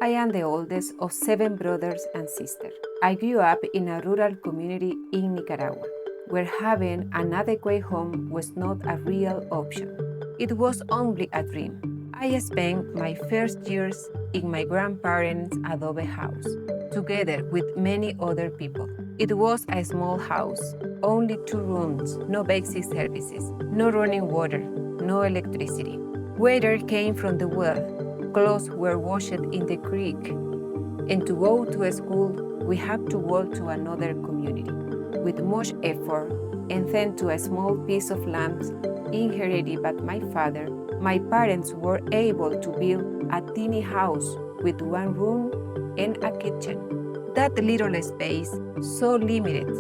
I am the oldest of 7 brothers and sisters. I grew up in a rural community in Nicaragua, where having an adequate home was not a real option. It was only a dream. I spent my first years in my grandparents' adobe house, together with many other people. It was a small house, only 2 rooms, no basic services, no running water, no electricity. Water came from the well, clothes were washed in the creek, and to go to a school, we had to walk to another community. With much effort, and then to a small piece of land inherited by my father, my parents were able to build a tiny house with 1 room and a kitchen. That little space, so limited,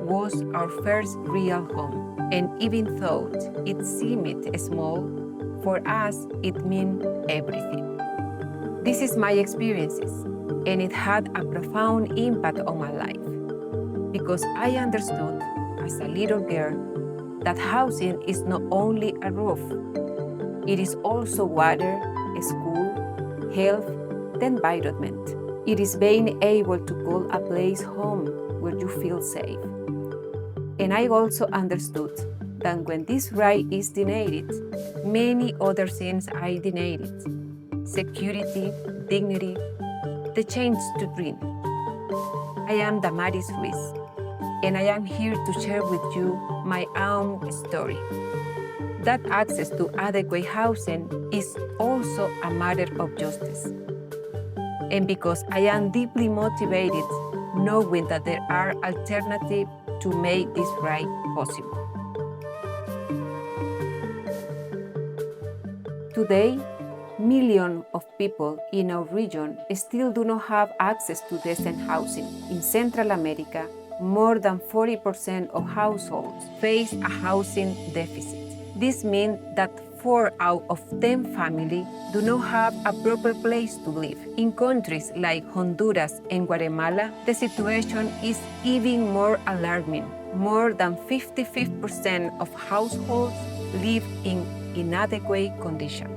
was our first real home, and even though it seemed small, for us it meant everything. This is my experiences, and it had a profound impact on my life, because I understood as a little girl that housing is not only a roof, it is also water, a school, health, the environment. It is being able to call a place home where you feel safe. And I also understood that when this right is denied, many other things are denied. Security, dignity, the chance to dream. I am Damaris Ruiz, and I am here to share with you my own story. That access to adequate housing is also a matter of justice. And because I am deeply motivated knowing that there are alternatives to make this right possible. Today, millions of people in our region still do not have access to decent housing. In Central America, more than 40% of households face a housing deficit. This means that 4 out of 10 families do not have a proper place to live. In countries like Honduras and Guatemala, the situation is even more alarming. More than 55% of households live in inadequate condition.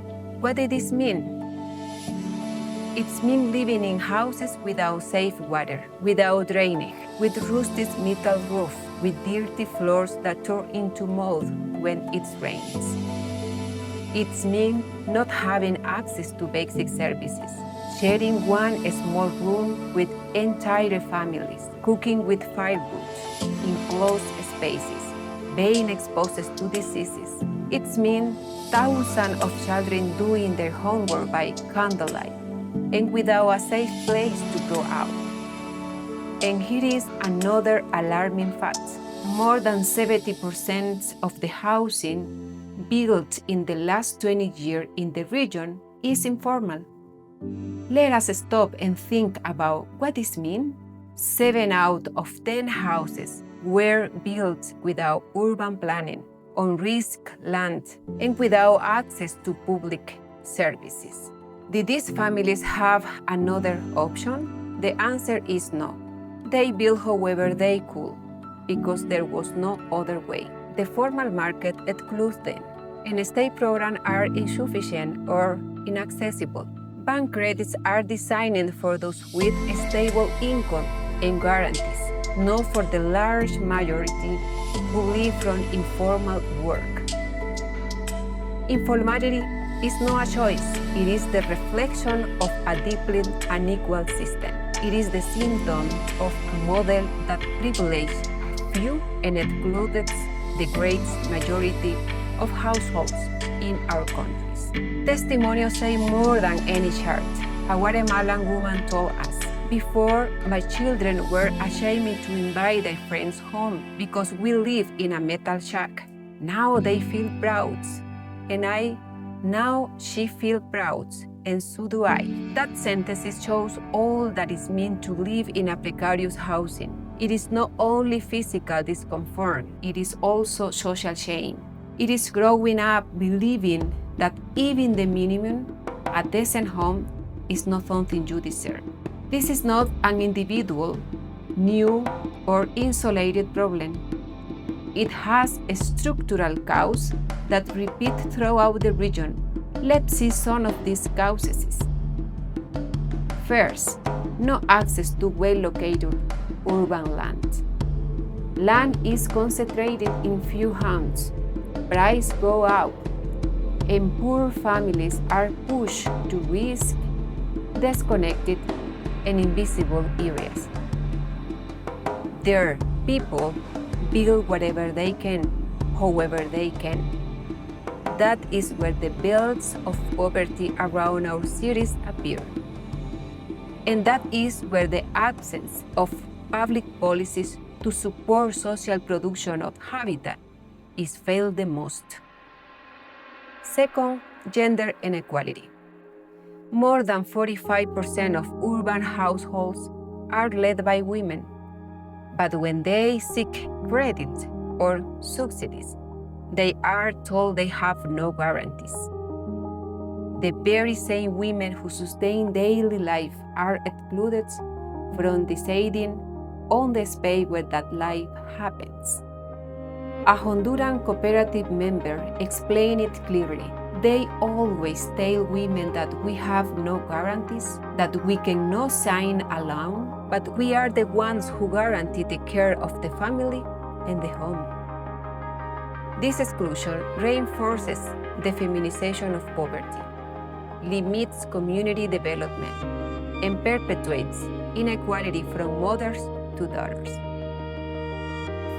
What does this mean? It means living in houses without safe water, without drainage, with rusted metal roof, with dirty floors that turn into mold when it rains. It means not having access to basic services, sharing one small room with entire families, cooking with firewood in closed spaces, being exposed to diseases. It means thousands of children doing their homework by candlelight and without a safe place to grow up. And here is another alarming fact. More than 70% of the housing built in the last 20 years in the region is informal. Let us stop and think about what this means. 7 out of 10 houses were built without urban planning, on risk land, and without access to public services. Did these families have another option? The answer is no. They built however they could, because there was no other way. The formal market excludes them, and state programs are insufficient or inaccessible. Bank credits are designed for those with stable income and guarantees, not for the large majority who live from informal work. Informality is not a choice. It is the reflection of a deeply unequal system. It is the symptom of a model that privileges a few and excludes the great majority of households in our countries. Testimonials say more than any chart. A Guatemalan woman told us, "Before, my children were ashamed to invite their friends home because we live in a metal shack. Now they feel proud, and now she feels proud, and so do I." That sentence shows all that it means to live in a precarious housing. It is not only physical discomfort, it is also social shame. It is growing up believing that even the minimum, a decent home, is not something you deserve. This is not an individual, new, or insulated problem. It has a structural cause that repeat throughout the region. Let's see some of these causes. First, no access to well-located urban land. Land is concentrated in few hands, prices go up, and poor families are pushed to risk disconnected and invisible areas. There, people build whatever they can, however they can. That is where the belts of poverty around our cities appear. And that is where the absence of public policies to support social production of habitat is failed the most. Second, gender inequality. More than 45% of urban households are led by women, but when they seek credit or subsidies, they are told they have no guarantees. The very same women who sustain daily life are excluded from deciding on the space where that life happens. A Honduran cooperative member explained it clearly. They always tell women that we have no guarantees, that we cannot sign a loan, but we are the ones who guarantee the care of the family and the home. This exclusion reinforces the feminization of poverty, limits community development, and perpetuates inequality from mothers to daughters.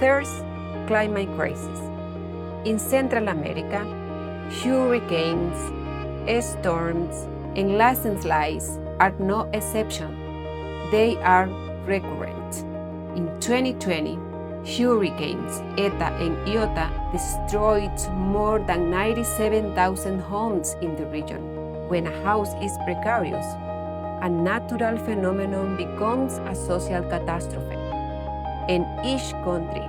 Third, climate crisis. In Central America, hurricanes, storms, and landslides are no exception. They are recurrent. In 2020, hurricanes Eta and Iota destroyed more than 97,000 homes in the region. When a house is precarious, a natural phenomenon becomes a social catastrophe, and each country,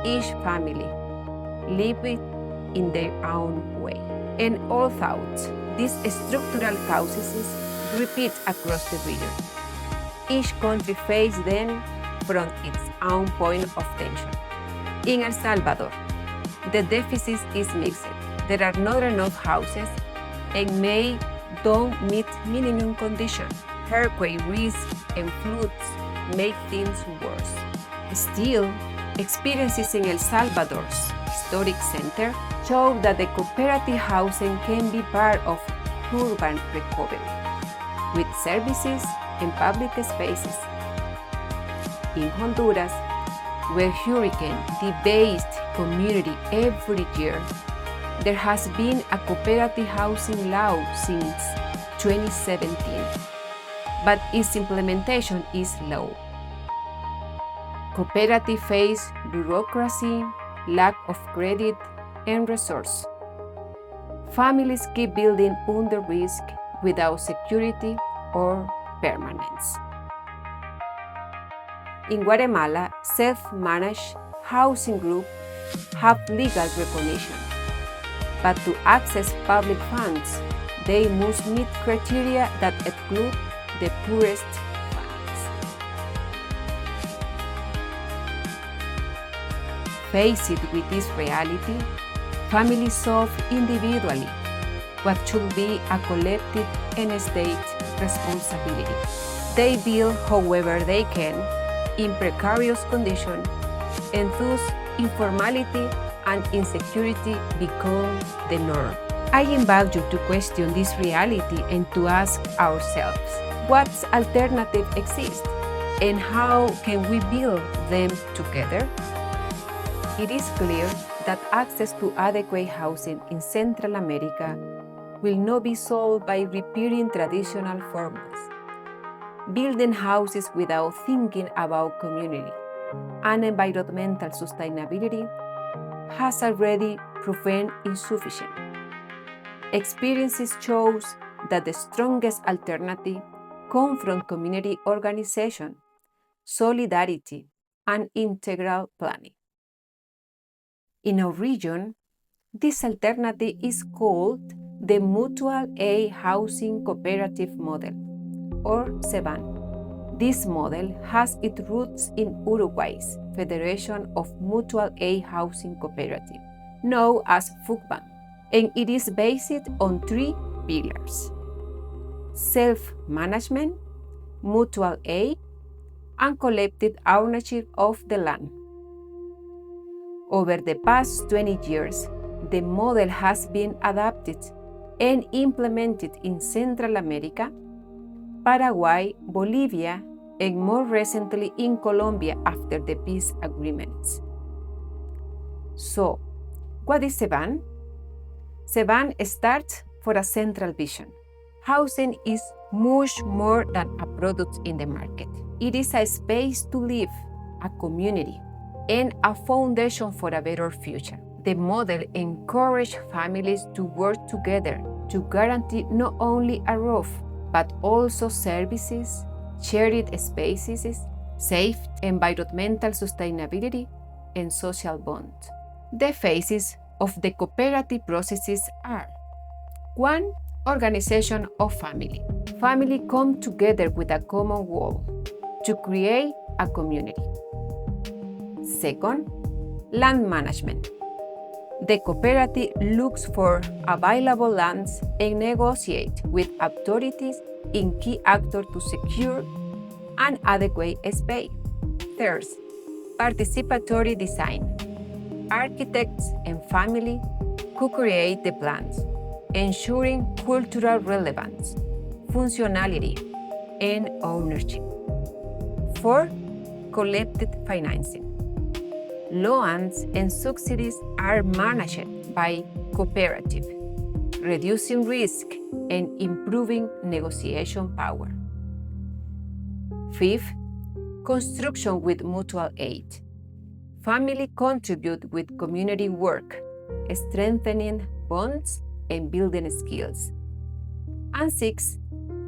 each family, live it in their own way. And although these structural causes repeat across the region, each country faces them from its own point of tension. In El Salvador, the deficit is mixed. There are not enough houses and many don't meet minimum conditions. Earthquake risk and floods make things worse. Still, experiences in El Salvador's historic center show that the cooperative housing can be part of urban recovery, with services and public spaces. In Honduras, where hurricane devastate community every year, there has been a cooperative housing law since 2017, but its implementation is low. Cooperative face bureaucracy, lack of credit, and resource. Families keep building under risk without security or permanence. In Guatemala, self-managed housing groups have legal recognition, but to access public funds, they must meet criteria that exclude the poorest families. Faced with this reality, families solve individually what should be a collective and state responsibility. They build however they can in precarious conditions, and thus informality and insecurity become the norm. I invite you to question this reality and to ask ourselves, what alternatives exist and how can we build them together? It is clear that access to adequate housing in Central America will not be solved by repeating traditional formulas. Building houses without thinking about community and environmental sustainability has already proven insufficient. Experiences show that the strongest alternative comes from community organization, solidarity, and integral planning. In our region, this alternative is called the Mutual Aid Housing Cooperative Model, or SEBAN. This model has its roots in Uruguay's Federation of Mutual Aid Housing Cooperative, known as FUCBAN, and it is based on three pillars: self-management, mutual aid, and collective ownership of the land. Over the past 20 years, the model has been adapted and implemented in Central America, Paraguay, Bolivia, and more recently in Colombia after the peace agreements. So, what is SEBAN? SEBAN starts for a central vision. Housing is much more than a product in the market. It is a space to live, a community, and a foundation for a better future. The model encourages families to work together to guarantee not only a roof, but also services, shared spaces, safe environmental sustainability, and social bonds. The phases of the cooperative processes are: 1. Organization of family. Family come together with a common goal to create a community. 2. Land management. The cooperative looks for available lands and negotiates with authorities and key actors to secure an adequate space. 3. Participatory design. Architects and family co-create the plans, ensuring cultural relevance, functionality, and ownership. 4. Collective financing. Loans and subsidies are managed by cooperative, reducing risk and improving negotiation power. 5. Construction with mutual aid. Family contribute with community work, strengthening bonds and building skills. And 6.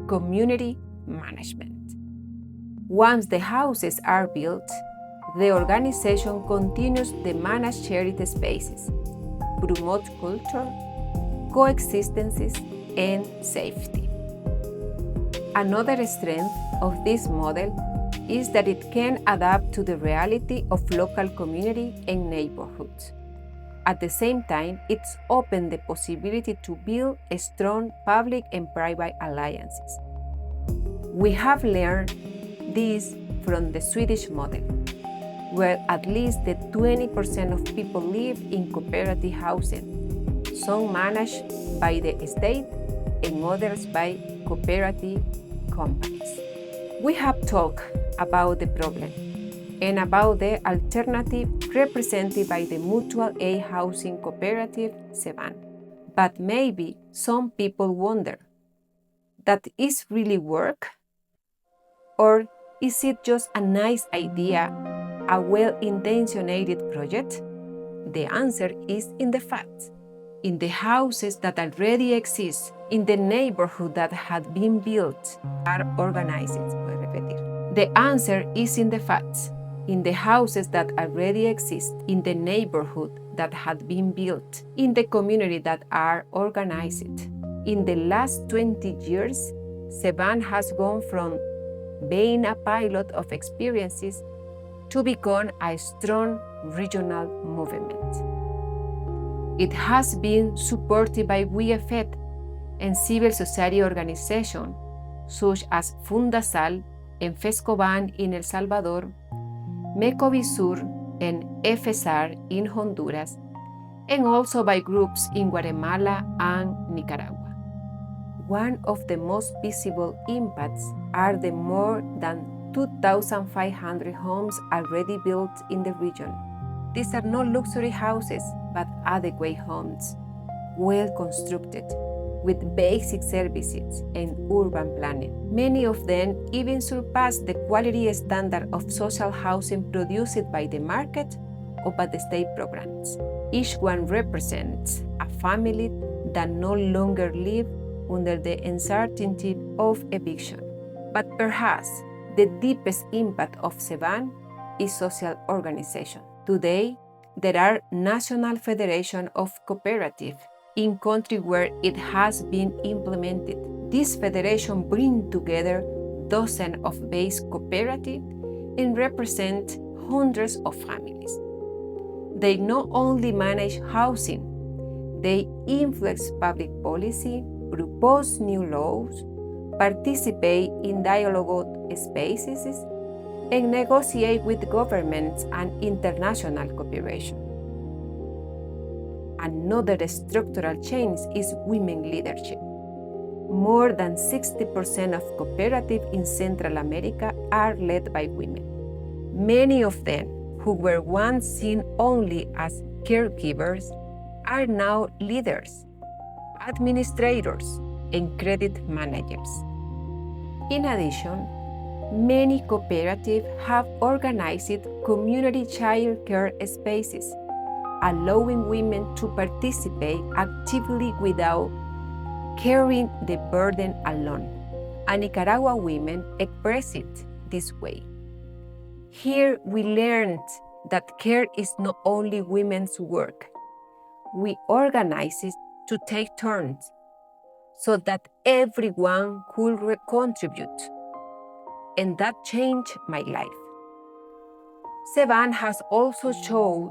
Community management. Once the houses are built, the organization continues to manage shared spaces, promote culture, coexistence, and safety. Another strength of this model is that it can adapt to the reality of local community and neighborhoods. At the same time, it's opened the possibility to build strong public and private alliances. We have learned this from the Swedish model, where at least 20% of people live in cooperative housing, some managed by the state and others by cooperative companies. We have talked about the problem and about the alternative represented by the mutual aid housing cooperative SEBAN. But maybe some people wonder, that is really work? Or is it just a nice idea, a well-intentioned project? The answer is in the facts, in the houses that already exist, in the neighborhood that had been built, are organized. The answer is in the facts, in the houses that already exist, in the neighborhood that had been built, in the community that are organized. In the last 20 years, SEBAN has gone from being a pilot of experiences to become a strong regional movement. It has been supported by WIEFED and civil society organizations such as FUNDASAL and FESCOBAN in El Salvador, MECOVISUR and FSR in Honduras, and also by groups in Guatemala and Nicaragua. One of the most visible impacts are the more than 2,500 homes already built in the region. These are not luxury houses, but adequate homes, well constructed, with basic services and urban planning. Many of them even surpass the quality standard of social housing produced by the market or by the state programs. Each one represents a family that no longer live under the uncertainty of eviction. But perhaps the deepest impact of SEBAN is social organization. Today, there are national federations of cooperatives in countries where it has been implemented. These federations bring together dozens of base cooperatives and represent hundreds of families. They not only manage housing, they influence public policy, propose new laws, participate in dialogue spaces and negotiate with governments and international cooperation. Another structural change is women leadership. More than 60% of cooperatives in Central America are led by women. Many of them, who were once seen only as caregivers, are now leaders, administrators, and credit managers. In addition, many cooperatives have organized community child care spaces, allowing women to participate actively without carrying the burden alone. And Nicaragua women express it this way. Here we learned that care is not only women's work. We organize it to take turns so that everyone could contribute. And that changed my life. SEBAN has also shown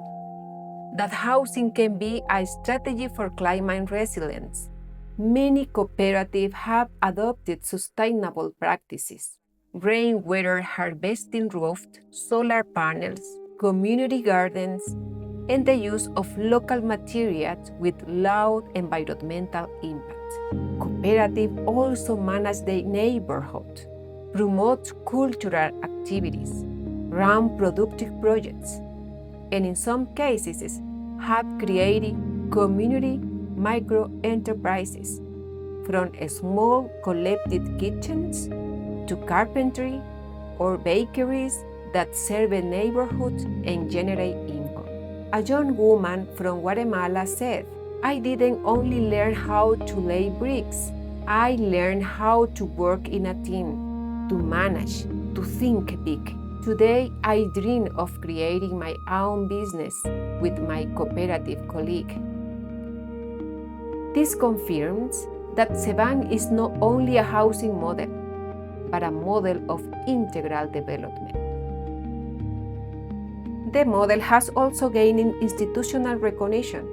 that housing can be a strategy for climate resilience. Many cooperatives have adopted sustainable practices: rainwater harvesting roofs, solar panels, community gardens, and the use of local materials with low environmental impact. Cooperatives also manage the neighborhood, promote cultural activities, run productive projects, and in some cases have created community micro-enterprises, from small collected kitchens to carpentry or bakeries that serve a neighborhood and generate income. A young woman from Guatemala said, "I didn't only learn how to lay bricks, I learned how to work in a team, to manage, to think big. Today, I dream of creating my own business with my cooperative colleague." This confirms that SEBAN is not only a housing model, but a model of integral development. The model has also gained institutional recognition.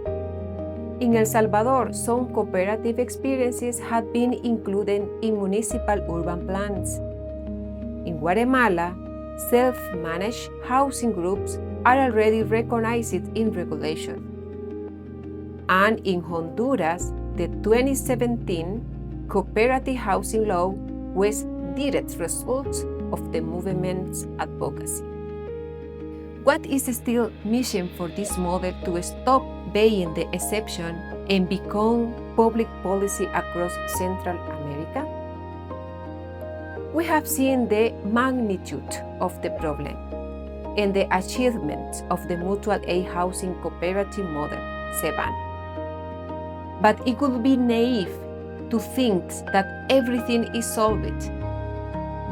In El Salvador, some cooperative experiences have been included in municipal urban plans. In Guatemala, self-managed housing groups are already recognized in regulation. And in Honduras, the 2017 cooperative housing law was direct result of the movement's advocacy. What is still missing for this model to stop being the exception and become public policy across Central America? We have seen the magnitude of the problem and the achievements of the mutual aid housing cooperative model, SEBAN. But it would be naive to think that everything is solved.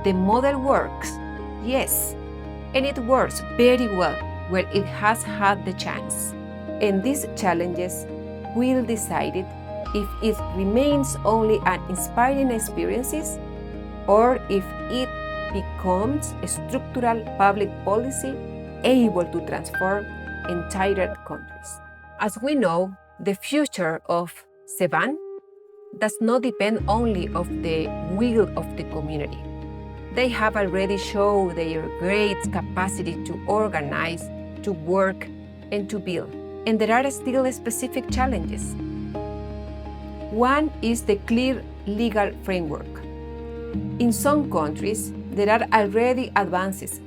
The model works, yes, and it works very well where it has had the chance. And these challenges will decide if it remains only an inspiring experience or if it becomes a structural public policy able to transform entire countries. As we know, the future of SEBAN does not depend only on the will of the community. They have already shown their great capacity to organize, to work, and to build. And there are still specific challenges. One is the clear legal framework. In some countries, there are already advances,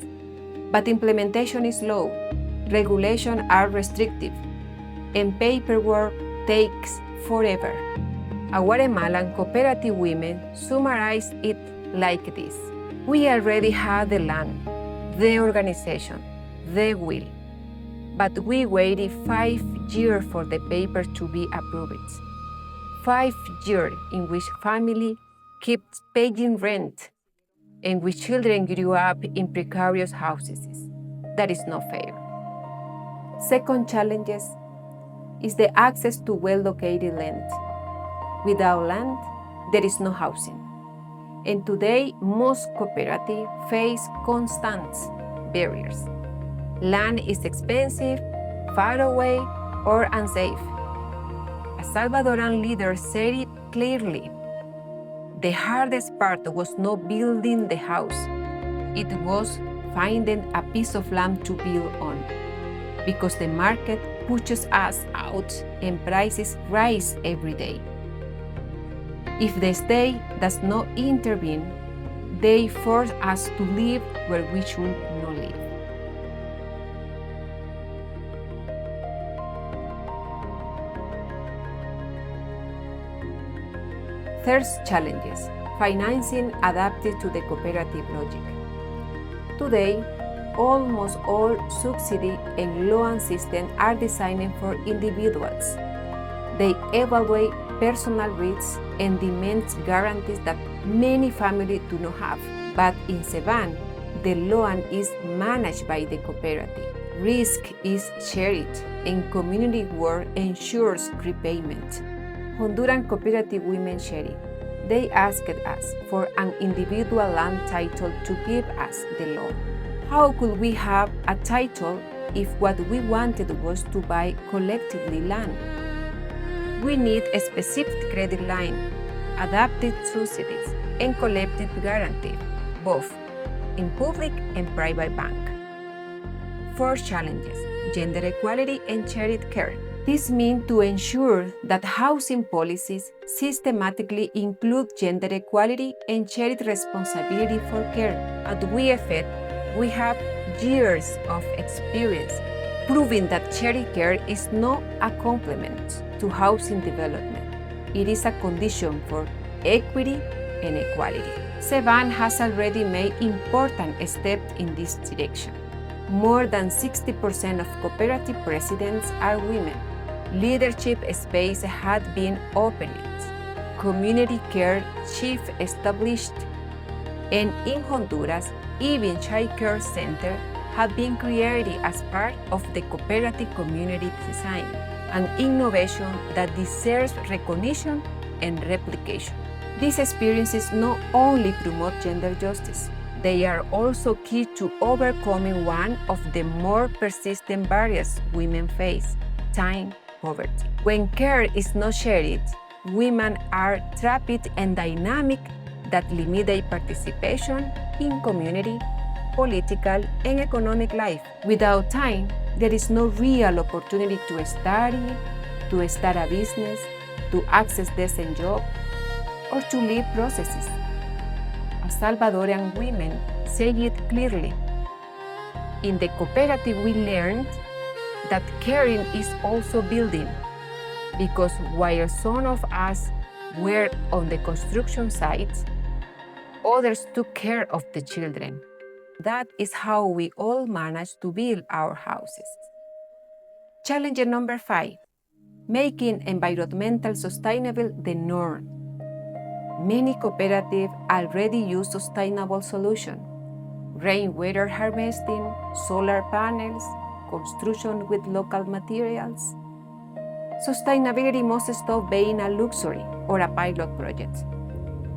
but implementation is slow, regulations are restrictive, and paperwork takes forever. A Guatemalan cooperative women summarize it like this: "We already have the land, the organization, the will, but we waited 5 years for the paper to be approved. 5 years in which family kept paying rent and which children grew up in precarious houses. That is not fair." Second challenge is the access to well-located land. Without land, there is no housing. And today, most cooperatives face constant barriers. Land is expensive, far away, or unsafe. A Salvadoran leader said it clearly: "The hardest part was not building the house, it was finding a piece of land to build on, because the market pushes us out and prices rise every day. If the state does not intervene, they force us to live where we should not live. Third challenges: financing adapted to the cooperative logic. Today, almost all subsidy and loan systems are designed for individuals. They evaluate personal risks and demand guarantees that many families do not have. But in Sevan, the loan is managed by the cooperative. Risk is shared, and community work ensures repayment. Honduran cooperative women shared. They asked us for an individual land title to give us the loan. How could we have a title if what we wanted was to buy collectively land? We need a specific credit line, adapted subsidies, and collective guarantee, both in public and private bank. Fourth challenges: gender equality and shared care. This means to ensure that housing policies systematically include gender equality and shared responsibility for care. At WFED, we have years of experience proving that shared care is not a complement to housing development. It is a condition for equity and equality. Sevan has already made important steps in this direction. More than 60% of cooperative presidents are women. Leadership space had been opened, community care chief established, and in Honduras, even child care center have been created as part of the cooperative community design, an innovation that deserves recognition and replication. These experiences not only promote gender justice, they are also key to overcoming one of the more persistent barriers women face: time poverty. When care is not shared, women are trapped in dynamics that limit their participation in community, political, and economic life. Without time, there is no real opportunity to study, to start a business, to access decent job, or to lead processes. As Salvadorian women say it clearly, in the cooperative we learned that caring is also building, because while some of us were on the construction sites, others took care of the children. That is how we all managed to build our houses. Challenge number 5: making environmental sustainable the norm. Many cooperatives already use sustainable solutions: rainwater harvesting, solar panels, construction with local materials. Sustainability must stop being a luxury or a pilot project.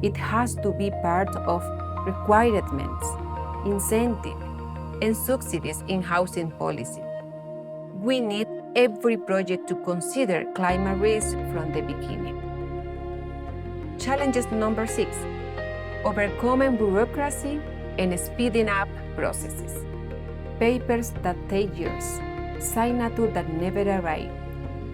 It has to be part of requirements, incentives, and subsidies in housing policy. We need every project to consider climate risk from the beginning. Challenges number 6: overcoming bureaucracy and speeding up processes. Papers that take years, signatures that never arrive,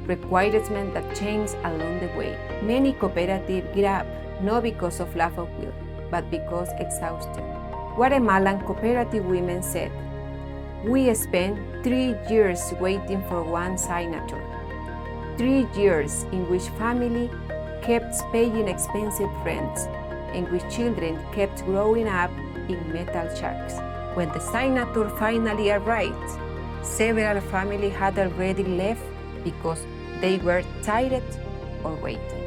requirements that change along the way. Many cooperatives give up not because of lack of will, but because exhausted. Guatemalan cooperative women said, "We spent 3 years waiting for one signature. 3 years in which family kept paying expensive rents, and which children kept growing up in metal shacks. When the signature finally arrived, several families had already left because they were tired or waiting."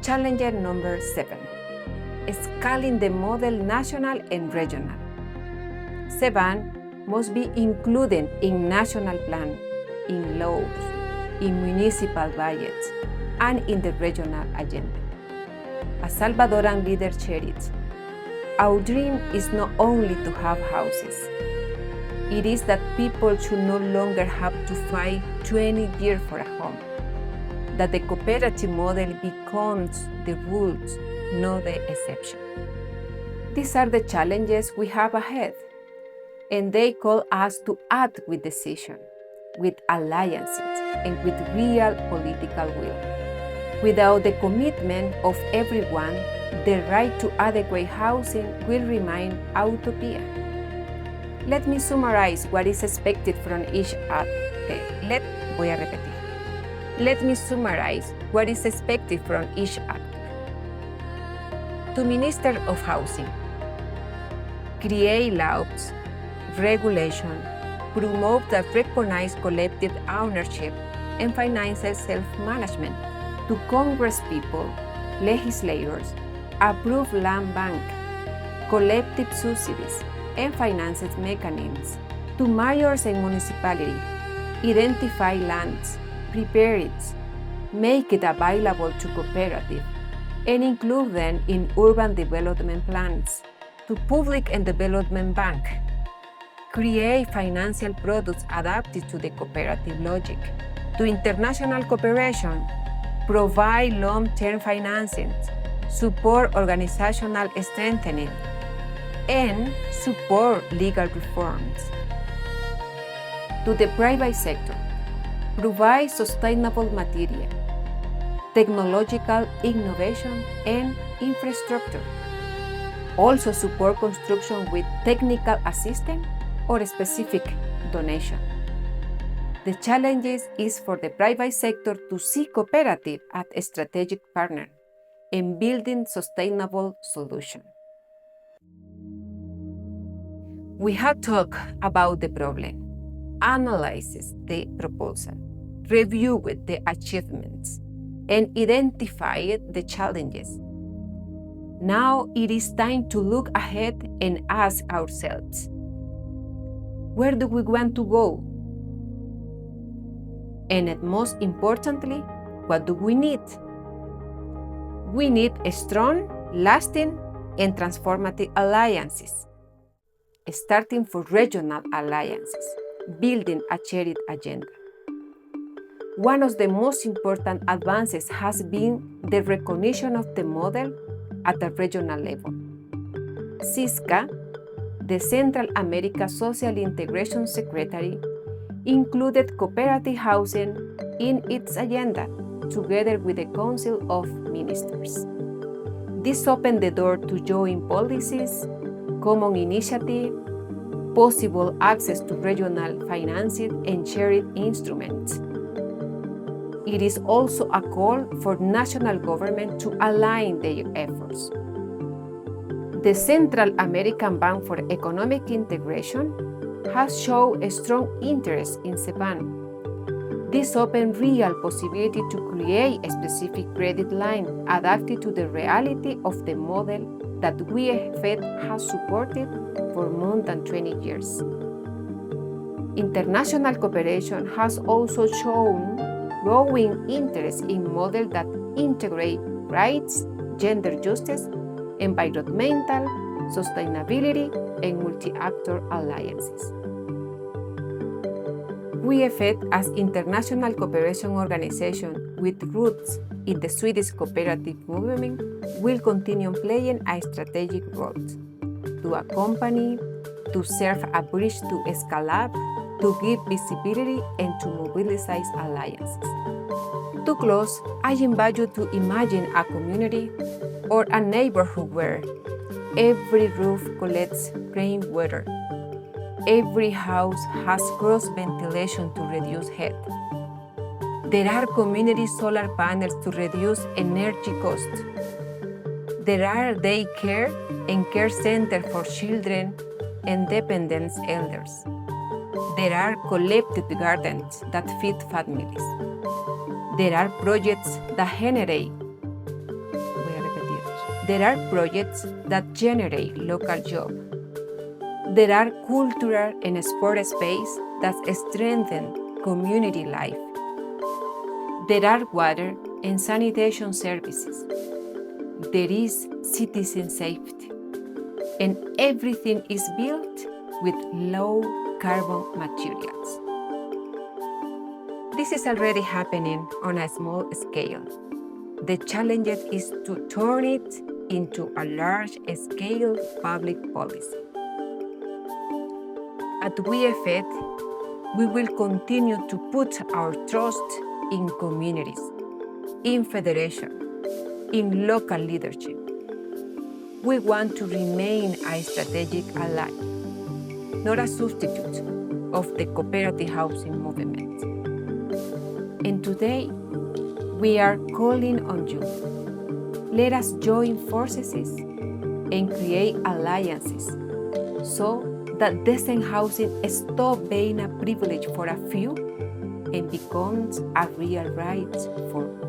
Challenge number 7: scaling the model national and regional. Sevan must be included in national plan, in laws, in municipal budgets, and in the regional agenda. As Salvadoran leaders shared it, our dream is not only to have houses. It is that people should no longer have to fight 20 years for a home. That the cooperative model becomes the rules, not the exception. These are the challenges we have ahead, and they call us to act with decision, with alliances, and with real political will. Without the commitment of everyone, the right to adequate housing will remain utopia. Let me summarize what is expected from each act. Let me summarize what is expected from each actor. To Minister of Housing, create laws, regulation, promote that recognize collective ownership and financial self-management. To Congress people, legislators, approve land bank, collective subsidies, and finances mechanisms. To mayors and municipalities, identify lands, prepare it, make it available to cooperative, and include them in urban development plans. To Public and Development Bank, create financial products adapted to the cooperative logic. To international cooperation, provide long-term financing, support organizational strengthening, and support legal reforms. To the private sector, provide sustainable material, technological innovation, and infrastructure. Also support construction with technical assistance or specific donation. The challenge is for the private sector to see cooperative as a strategic partner in building sustainable solutions. We have talked about the problem, analyzes the proposal, reviewed the achievements, and identified the challenges. Now it is time to look ahead and ask ourselves, where do we want to go? And most importantly, what do we need? We need strong, lasting, and transformative alliances, starting for regional alliances, building a shared agenda. One of the most important advances has been the recognition of the model at the regional level. CISCA, the Central America Social Integration Secretary, included cooperative housing in its agenda together with the Council of Ministers. This opened the door to joint policies, common initiative, possible access to regional financing, and shared instruments. It is also a call for national government to align their efforts. The Central American Bank for Economic Integration has shown a strong interest in CEPAN. This opens real possibility to create a specific credit line adapted to the reality of the model that WEFED has supported for more than 20 years. International cooperation has also shown growing interest in models that integrate rights, gender justice, environmental, sustainability, and multi-actor alliances. WEFED, as international cooperation organization with roots in the Swedish cooperative movement, will continue playing a strategic role to accompany, to serve a bridge to scale up, to give visibility, and to mobilize alliances. To close, I invite you to imagine a community or a neighborhood where every roof collects rainwater, every house has cross ventilation to reduce heat. There are community solar panels to reduce energy costs. There are daycare and care centers for children and dependent elders. There are collective gardens that feed families. There are projects that generate local jobs. There are cultural and sport spaces that strengthen community life. There are water and sanitation services. There is citizen safety. And everything is built with low carbon materials. This is already happening on a small scale. The challenge is to turn it into a large-scale public policy. At WeFed, we will continue to put our trust in communities, in federation, in local leadership. We want to remain a strategic ally, not a substitute of the cooperative housing movement. And today, we are calling on you. Let us join forces and create alliances so that decent housing stops being a privilege for a few and becomes a real right for all.